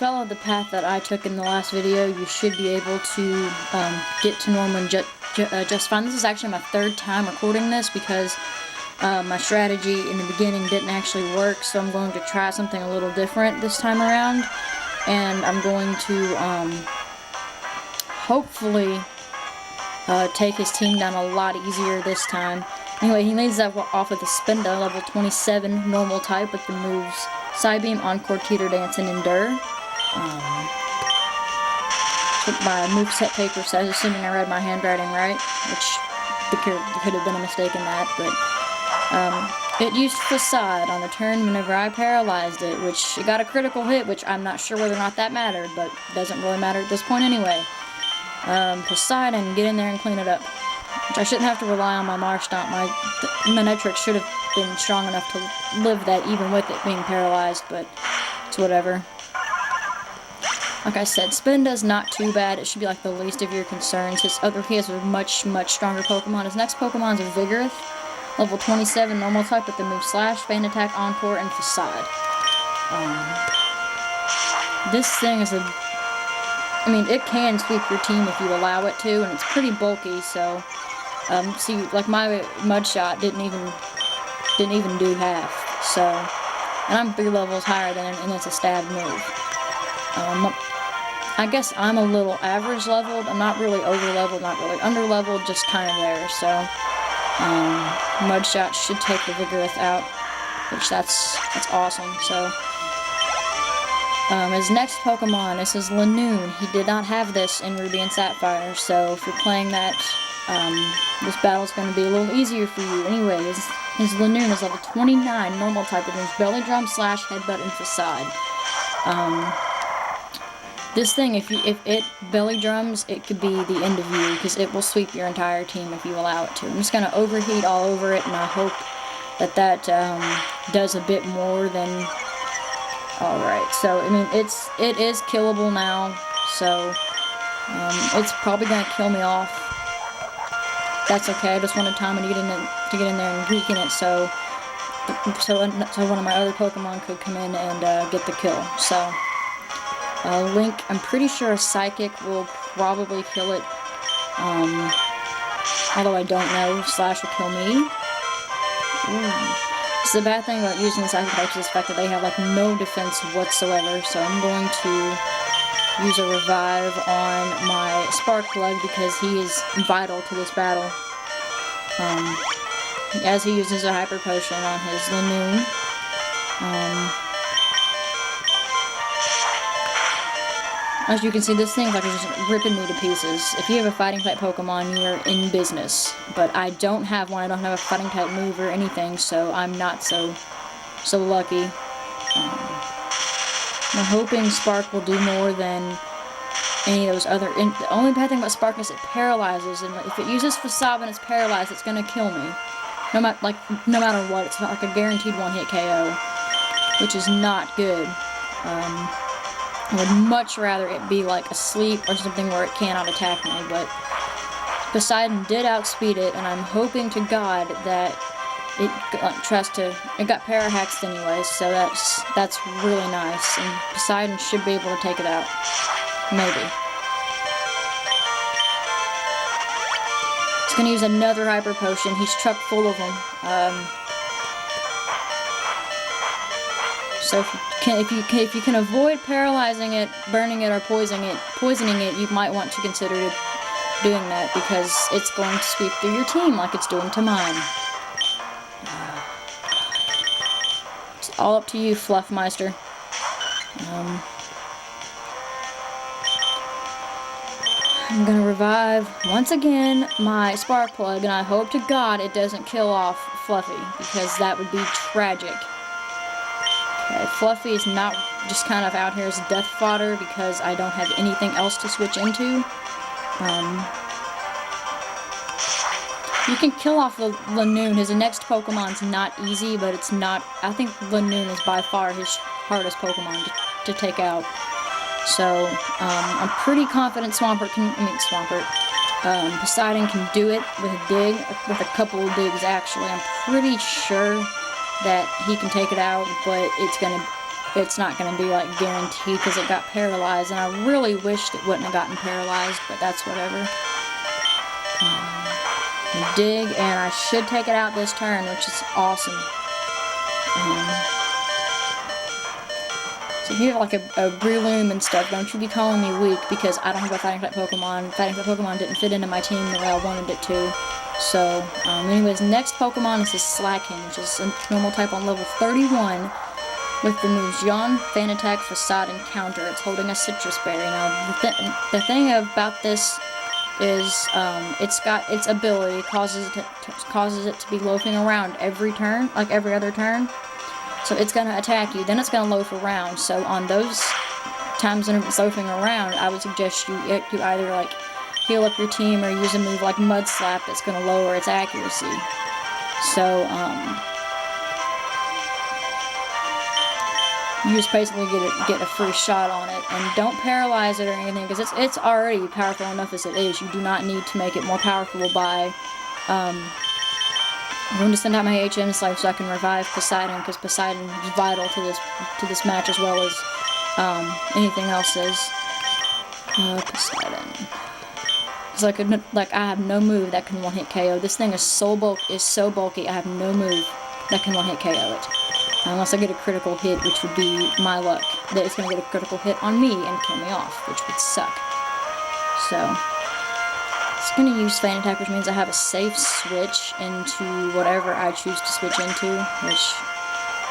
follow the path that I took in the last video, you should be able to get to normal just fine. This is actually my third time recording this because my strategy in the beginning didn't actually work, so I'm going to try something a little different this time around, and I'm going to hopefully take his team down a lot easier this time. Anyway, he leads off with a Spinda, level 27, normal type, with the moves Psybeam, Encore, Teeter Dance, and Endure. Took my moveset paper says, assuming I read my handwriting right, which there could have been a mistake in that, but it used Facade on the turn whenever I paralyzed it, which it got a critical hit, which I'm not sure whether or not that mattered, but it doesn't really matter at this point anyway. Poseidon, get in there and clean it up. Which I shouldn't have to rely on my Marshtomp. My Manectric should have been strong enough to live that even with it being paralyzed, but it's whatever. Like I said, Spinda's not too bad. It should be like the least of your concerns. He has a much stronger Pokemon. His next Pokemon's a Vigoroth, level 27, normal type with the move Slash, Fan Attack, Encore, and Facade. This thing is I mean, it can sweep your team if you allow it to, and it's pretty bulky, so, see, like my Mudshot didn't even do half, so, and I'm 3 levels higher than it, and it's a stab move. I guess I'm a little average leveled. I'm not really over leveled, not really under leveled, just kind of there, so, Mudshot should take the Vigoroth out, which that's awesome, so. His next Pokemon, this is Lanoon. He did not have this in Ruby and Sapphire, so if you're playing that, this battle's going to be a little easier for you. Anyways, his Lanoon is level 29, normal type, with his Belly Drum, Slash, Headbutt, and Facade. This thing, if it Belly Drums, it could be the end of you, because it will sweep your entire team if you allow it to. I'm just going to overheat all over it, and I hope that does a bit more than... Alright, so, I mean, it is killable now, so, it's probably gonna kill me off. That's okay, I just wanted time to get in there and weaken it, so one of my other Pokemon could come in and, get the kill. So, Link, I'm pretty sure a Psychic will probably kill it, although I don't know, Slash will kill me. Ooh. So the bad thing about using the Psychic types is the fact that they have like no defense whatsoever, so I'm going to use a Revive on my Sparkplug because he is vital to this battle. As he uses a Hyper Potion on his Lanoon. As you can see, this thing's like it's just ripping me to pieces. If you have a fighting type Pokemon, you are in business. But I don't have one. I don't have a fighting type move or anything, so I'm not so lucky. I'm hoping Spark will do more than any of those other. The only bad thing about Spark is it paralyzes, and if it uses Facade and it's paralyzed, it's gonna kill me. No matter what, it's not like a guaranteed one-hit KO, which is not good. I would much rather it be like asleep or something where it cannot attack me, but Poseidon did outspeed it, and I'm hoping to God that it it got Parahaxed anyway, so that's really nice, and Poseidon should be able to take it out. Maybe. He's gonna use another Hyper Potion. He's chock full of them. So if you can avoid paralyzing it, burning it, or poisoning it, you might want to consider doing that because it's going to sweep through your team like it's doing to mine. It's all up to you, Fluffmeister. I'm gonna revive once again my Sparkplug, and I hope to God it doesn't kill off Fluffy because that would be tragic. Okay, Fluffy is not just kind of out here as death fodder because I don't have anything else to switch into. You can kill off Lanoon. His next Pokemon's not easy, but it's not... I think Lanoon is by far his hardest Pokemon to take out. So, I'm pretty confident Poseidon can do it with a dig, with a couple of digs actually. I'm pretty sure that he can take it out, but it's not going to be like guaranteed because it got paralyzed, and I really wished it wouldn't have gotten paralyzed, but that's whatever. Dig, and I should take it out this turn, which is awesome. So if you have like a Breloom and stuff, don't you be calling me weak because I don't have a fighting type Pokemon. Fighting type Pokemon didn't fit into my team the way I wanted it to. So, anyways, next Pokemon is the Slaking, which is a normal type on level 31 with the moves Yawn, Fan Attack, Facade, and Counter. It's holding a Citrus Berry. Now, the thing about this is it's got its ability causes it to be loafing around every turn, like every other turn. So it's gonna attack you, then it's gonna loaf around. So on those times when it's loafing around, I would suggest you either like heal up your team or use a move like Mud Slap that's gonna lower its accuracy. So you just basically get a free shot on it, and don't paralyze it or anything because it's already powerful enough as it is. You do not need to make it more powerful by I'm going to send out my HM Slave so I can revive Poseidon, because Poseidon is vital to this match as well as anything else is. Poseidon. It's like I have no move that can one-hit KO. This thing is so bulky. I have no move that can one-hit KO it, unless I get a critical hit, which would be my luck that it's going to get a critical hit on me and kill me off, which would suck. So. It's going to use Fan Attack, which means I have a safe switch into whatever I choose to switch into, which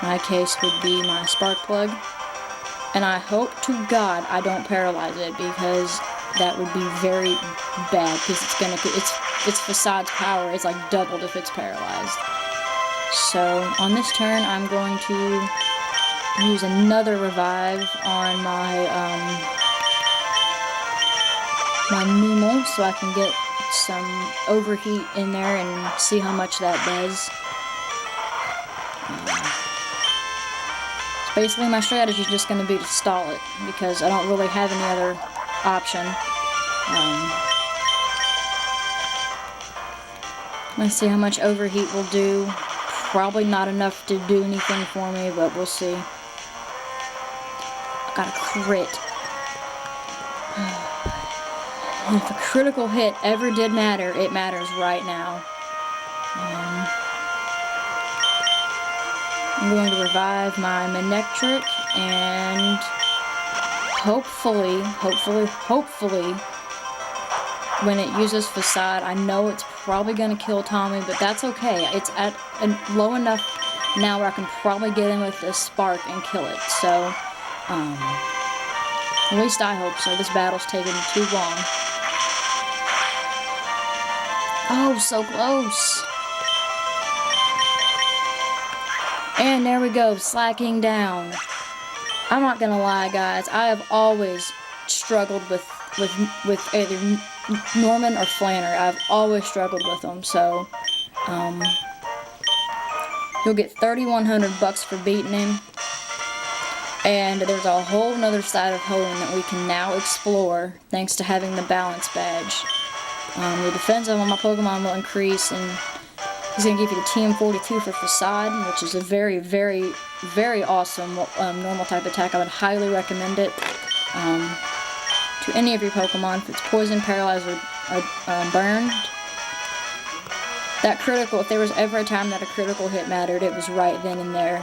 in my case would be my Spark Plug. And I hope to God I don't paralyze it, because that would be very bad, because its Facade's power is like doubled if it's paralyzed. So on this turn I'm going to use another revive on my my Numel, so I can get some overheat in there and see how much that does. So basically my strategy is just going to be to stall it, because I don't really have any other option. Let's see how much overheat will do. Probably not enough to do anything for me, but we'll see. I got a crit. If a critical hit ever did matter, it matters right now. I'm going to revive my Manectric, and hopefully, when it uses Facade, I know it's probably going to kill Tommy, but that's okay. It's at low enough now where I can probably get in with a Spark and kill it. So, at least I hope so. This battle's taking too long. Oh, so close. And there we go, slacking down. I'm not gonna lie, guys. I have always struggled with either Norman or Flannery. I've always struggled with them. So, you'll get $3,100 for beating him. And there's a whole nother side of Hoenn that we can now explore thanks to having the balance badge. The defense of my Pokemon will increase, and he's going to give you the TM42 for Facade, which is a very, very, very awesome normal type attack. I would highly recommend it to any of your Pokemon if it's poisoned, paralyzed, or burned. That critical, if there was ever a time that a critical hit mattered, it was right then and there.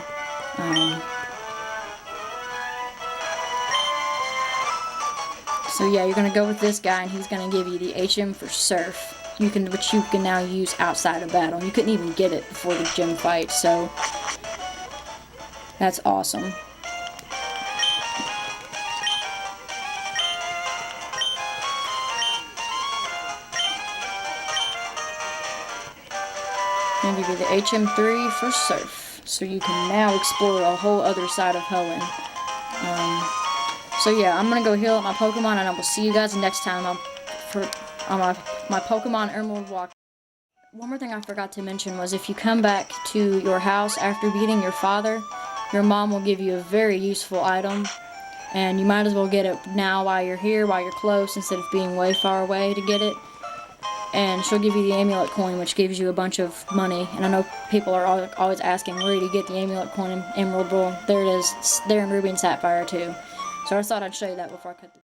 So yeah, you're gonna go with this guy, and he's gonna give you the HM for Surf, which you can now use outside of battle. You couldn't even get it before the gym fight, so that's awesome. I'm gonna give you the HM3 for Surf, so you can now explore a whole other side of Hoenn. So yeah, I'm gonna go heal up my Pokemon, and I will see you guys next time on my Pokemon Emerald Walk. One more thing I forgot to mention was, if you come back to your house after beating your father, your mom will give you a very useful item, and you might as well get it now while you're here, while you're close, instead of being way far away to get it. and she'll give you the amulet coin, which gives you a bunch of money. And I know people are always asking, where do you get the amulet coin in Emerald Well, there it is. It's there in Ruby and Sapphire too. So I thought I'd show you that before I cut the